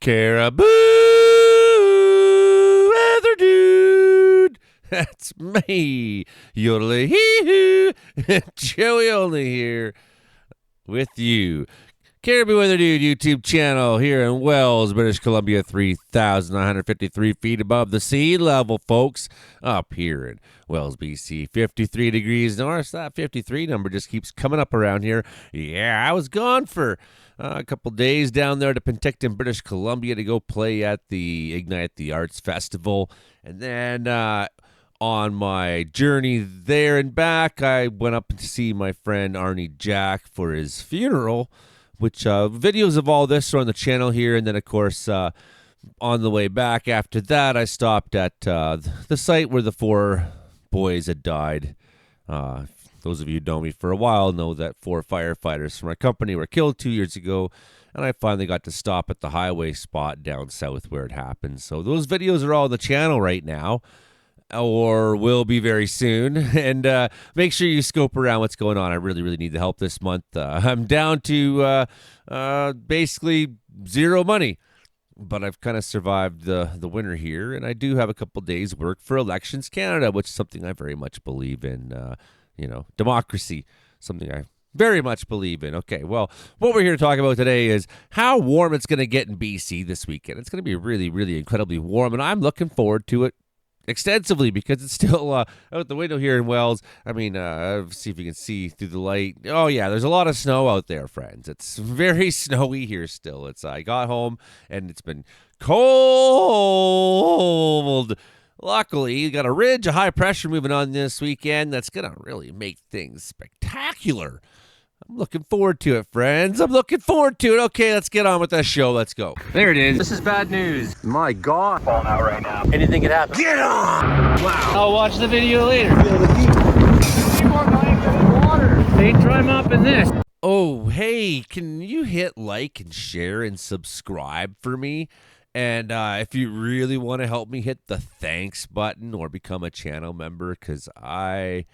Caribou weather dude. That's me. Yodeling hee hoo. Joey Only here with you. Caribou Weather Dude YouTube channel here in Wells, British Columbia, 3,953 feet above the sea level, folks. Up here in Wells, BC, 53 degrees north. That 53 number just keeps coming up around here. Yeah, I was gone for a couple days down there to Penticton, British Columbia to go play at the Ignite the Arts Festival. And then on my journey there and back, I went up to see my friend Arnie Jack for his funeral, which videos of all this are on the channel here. And then, of course, on the way back after that, I stopped at the site where the 4 boys had died. Those of you who know me for a while know that 4 firefighters from our company were killed 2 years ago, and I finally got to stop at the highway spot down south where it happened. So those videos are all on the channel right now, or will be very soon. And make sure you scope around what's going on. I really, really need the help this month. I'm down to basically zero money, but I've kind of survived the winter here, and I do have a couple days work for Elections Canada, which is something I very much believe in. Democracy, something I very much believe in. Okay, well, what we're here to talk about today is how warm it's going to get in BC this weekend. It's going to be really, really incredibly warm, and I'm looking forward to it extensively because it's still out the window here in Wells. I mean, see if you can see through the light. Oh yeah, there's a lot of snow out there, friends. It's very snowy here still. I got home and it's been cold. Luckily, you got a ridge of high pressure moving on this weekend that's going to really make things spectacular. I'm looking forward to it, friends. I'm looking forward to it. Okay, let's get on with that show. Let's go. There it is. This is bad news. My God. Falling out right now. Anything could happen. Get on! Wow. I'll watch the video later. They try mopping this. Oh, hey, can you hit like and share and subscribe for me? And if you really want to help me, hit the thanks button or become a channel member, because I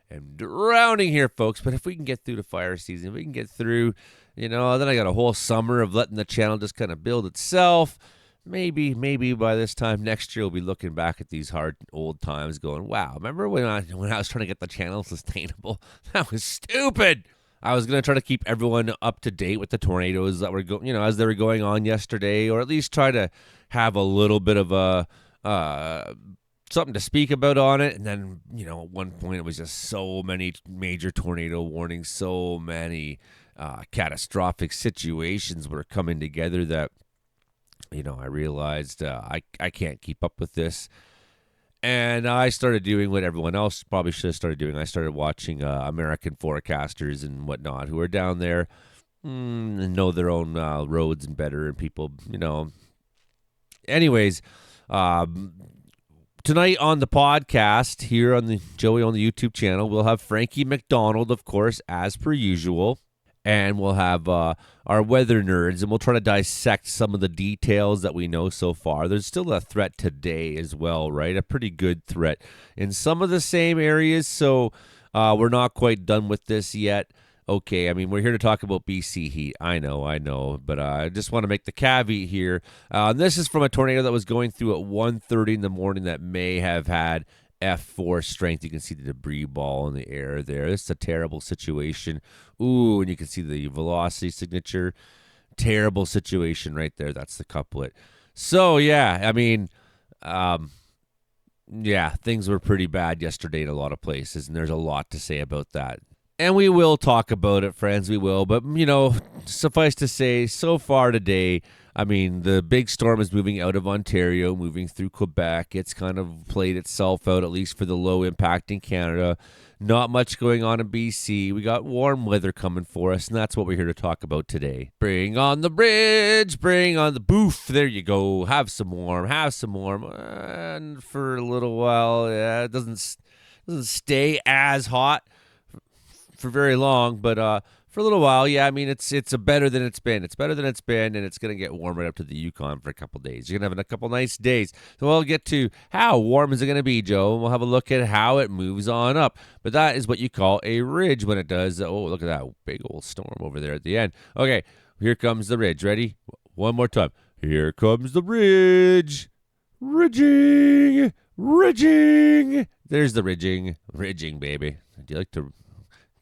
am drowning here, folks. But if we can get through the fire season, if we can get through, then I got a whole summer of letting the channel just kind of build itself. Maybe by this time next year, we'll be looking back at these hard old times going, wow, remember when I was trying to get the channel sustainable? That was stupid. I was going to try to keep everyone up to date with the tornadoes that were as they were going on yesterday, or at least try to have a little bit of a something to speak about on it. And then, at one point it was just so many major tornado warnings, so many catastrophic situations were coming together that, I realized I can't keep up with this. And I started doing what everyone else probably should have started doing. I started watching American forecasters and whatnot who are down there and know their own roads and better and people, Anyways, tonight on the podcast here on the Joey on the YouTube channel, we'll have Frankie McDonald, of course, as per usual. And we'll have our weather nerds, and we'll try to dissect some of the details that we know so far. There's still a threat today as well, right? A pretty good threat in some of the same areas, so we're not quite done with this yet. Okay, I mean, we're here to talk about BC heat. I know, but I just want to make the caveat here. This is from a tornado that was going through at 1:30 in the morning that may have had F4 strength. You can see the debris ball in the air there. It's a terrible situation. Ooh, and you can see the velocity signature. Terrible situation right there. That's the couplet. So, yeah, I mean, things were pretty bad yesterday in a lot of places, and there's a lot to say about that. And we will talk about it, friends, we will. But, suffice to say, so far today, I mean, the big storm is moving out of Ontario, moving through Quebec. It's kind of played itself out, at least for the low impact in Canada. Not much going on in BC. We got warm weather coming for us, and that's what we're here to talk about today. Bring on the bridge, bring on the boof. There you go. Have some warm. And for a little while, it doesn't stay as hot for very long, but for a little while, yeah, I mean, it's better than it's been. It's better than it's been, and it's going to get warm right up to the Yukon for a couple days. You're going to have a couple nice days. So we'll get to how warm is it going to be, Joe, and we'll have a look at how it moves on up. But that is what you call a ridge when it does. Oh, look at that big old storm over there at the end. Okay, here comes the ridge. Ready? One more time. Here comes the ridge. Ridging. There's the ridging. Ridging, baby. Do you like to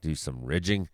do some ridging?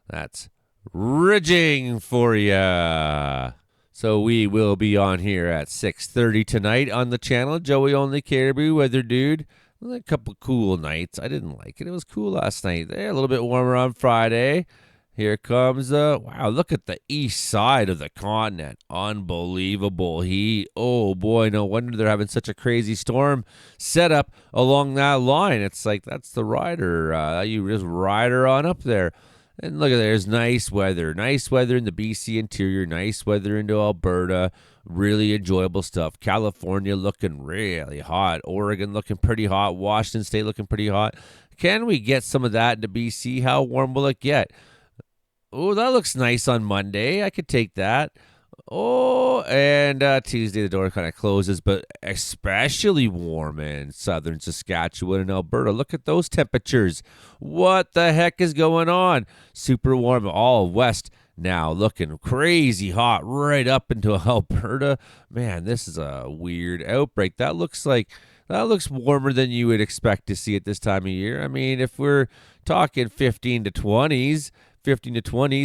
That's ridging for ya. So we will be on here at 6:30 tonight on the channel. Joey Only Caribou Weather Dude. A couple cool nights. I didn't like it. It was cool last night. A little bit warmer on Friday. Here comes wow, look at the east side of the continent. Unbelievable heat. Oh boy, no wonder they're having such a crazy storm set up along that line. It's like that's the rider. You just ride her on up there. And look at there's nice weather. Nice weather in the BC interior. Nice weather into Alberta. Really enjoyable stuff. California looking really hot. Oregon looking pretty hot. Washington State looking pretty hot. Can we get some of that into BC? How warm will it get? Oh, that looks nice on Monday. I could take that. Oh, and Tuesday the door kind of closes, but especially warm in southern Saskatchewan and Alberta. Look at those temperatures. What the heck is going on? Super warm all west now, looking crazy hot right up into Alberta. Man, this is a weird outbreak. That looks warmer than you would expect to see at this time of year. I mean, if we're talking 15 to 20s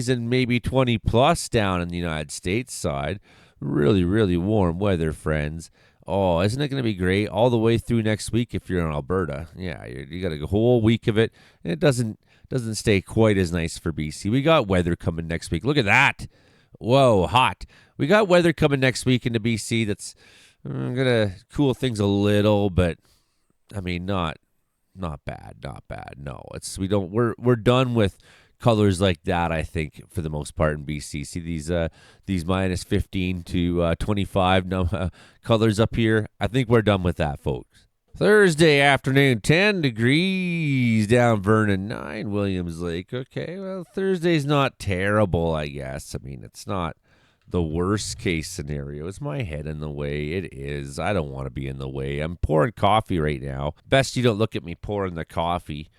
and maybe 20 plus down in the United States side. Really, really warm weather, friends. Oh, isn't it going to be great all the way through next week if you're in Alberta? Yeah, you got a whole week of it, and it doesn't stay quite as nice for BC. We got weather coming next week. Look at that. Whoa, hot. We got weather coming next week into BC that's going to cool things a little, but I mean, not bad. No, we're done with colors like that, I think, for the most part in BC. See these minus 15 to 25 colors up here? I think we're done with that, folks. Thursday afternoon, 10 degrees down Vernon, 9 Williams Lake. Okay, well, Thursday's not terrible, I guess. I mean, it's not the worst case scenario. Is my head in the way? It is. I don't want to be in the way. I'm pouring coffee right now. Best you don't look at me pouring the coffee,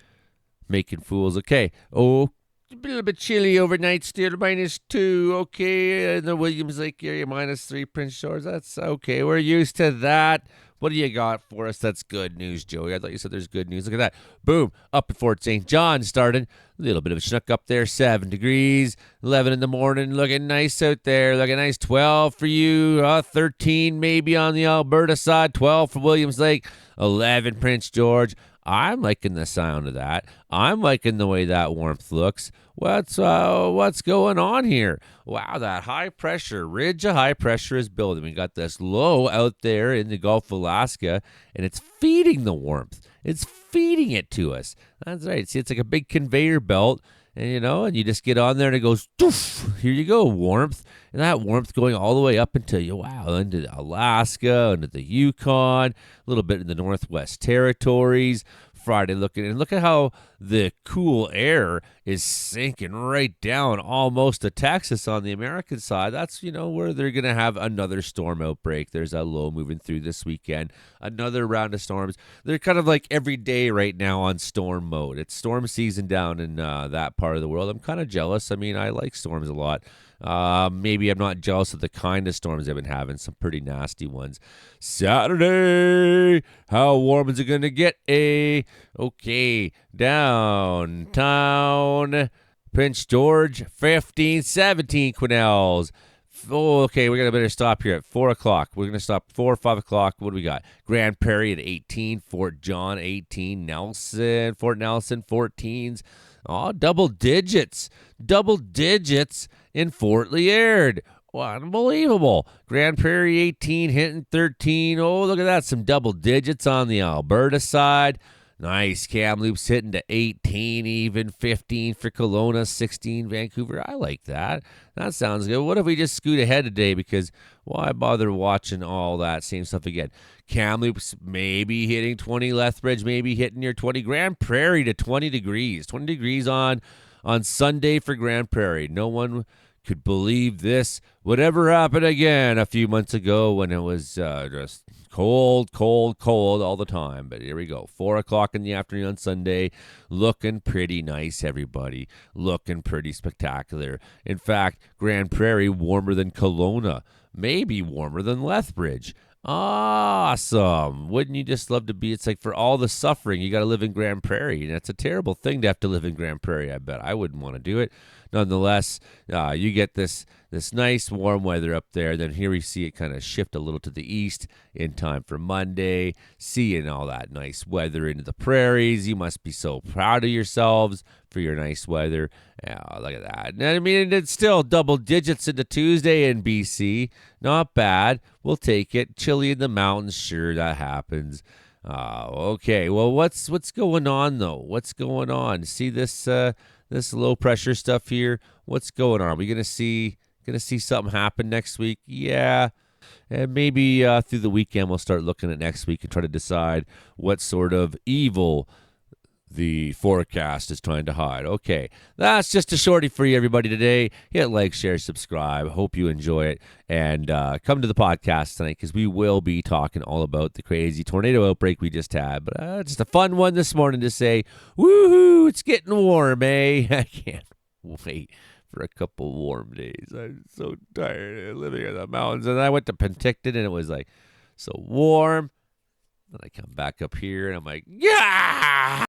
making fools. Okay. Oh, a little bit chilly overnight still, -2. Okay, in the Williams Lake area, -3 Prince George. That's okay. We're used to that. What do you got for us? That's good news, Joey. I thought you said there's good news. Look at that. Boom. Up at Fort St. John started. A little bit of a schnook up there. 7 degrees. 11 in the morning. Looking nice out there. Looking nice. 12 for you. 13 maybe on the Alberta side. 12 for Williams Lake. 11 Prince George. I'm liking the sound of that. I'm liking the way that warmth looks. What's going on here? Wow, that high pressure, ridge of high pressure is building. We got this low out there in the Gulf of Alaska, and it's feeding the warmth. It's feeding it to us. That's right. See, it's like a big conveyor belt. And you just get on there and it goes, doof, here you go, warmth. And that warmth going all the way up into Alaska, into the Yukon, a little bit in the Northwest Territories. Friday look at how the cool air is sinking right down almost to Texas on the American side. That's, where they're going to have another storm outbreak. There's a low moving through this weekend, another round of storms. They're kind of like every day right now on storm mode. It's storm season down in that part of the world. I'm kind of jealous. I mean, I like storms a lot. Maybe I'm not jealous of the kind of storms they've been having, some pretty nasty ones. Saturday, how warm is it going to get? Okay, downtown Prince George, 15, 17 Quesnels. Oh, okay, we're going to better stop here at 4 o'clock. We're going to stop 4 or 5 o'clock. What do we got? Grand Prairie at 18, Fort John 18, Fort Nelson 14s. Oh, double digits in Fort Liard. Wow, unbelievable. Grand Prairie 18, Hinton 13. Oh, look at that. Some double digits on the Alberta side. Nice. Kamloops hitting to 18, even 15 for Kelowna, 16 Vancouver. I like that. That sounds good. What if we just scoot ahead today? Because why bother watching all that same stuff again? Kamloops maybe hitting 20, Lethbridge maybe hitting near 20. Grand Prairie to 20 degrees. 20 degrees on Sunday for Grand Prairie. No one could believe this would ever happen again a few months ago when it was just cold all the time. But here we go. 4 o'clock in the afternoon on Sunday. Looking pretty nice, everybody. Looking pretty spectacular. In fact, Grand Prairie warmer than Kelowna. Maybe warmer than Lethbridge. Awesome. Wouldn't you just love to be? It's like for all the suffering, you got to live in Grand Prairie. And it's a terrible thing to have to live in Grand Prairie, I bet. I wouldn't want to do it. Nonetheless, you get this nice warm weather up there. Then here we see it kind of shift a little to the east in time for Monday. Seeing all that nice weather into the prairies. You must be so proud of yourselves for your nice weather. Look at that. And I mean, it's still double digits into Tuesday in BC. Not bad. We'll take it. Chilly in the mountains. Sure, that happens. Okay. Well, what's going on though? What's going on? See this this low pressure stuff here? What's going on? Are we gonna see something happen next week? Yeah. And maybe through the weekend we'll start looking at next week and try to decide what sort of evil the forecast is trying to hide. Okay, that's just a shorty for you, everybody, today. Hit like, share, subscribe. Hope you enjoy it. And come to the podcast tonight because we will be talking all about the crazy tornado outbreak we just had. But just a fun one this morning to say, woohoo, it's getting warm, eh? I can't wait for a couple warm days. I'm so tired of living in the mountains. And I went to Penticton and it was like so warm. Then I come back up here and I'm like, yeah!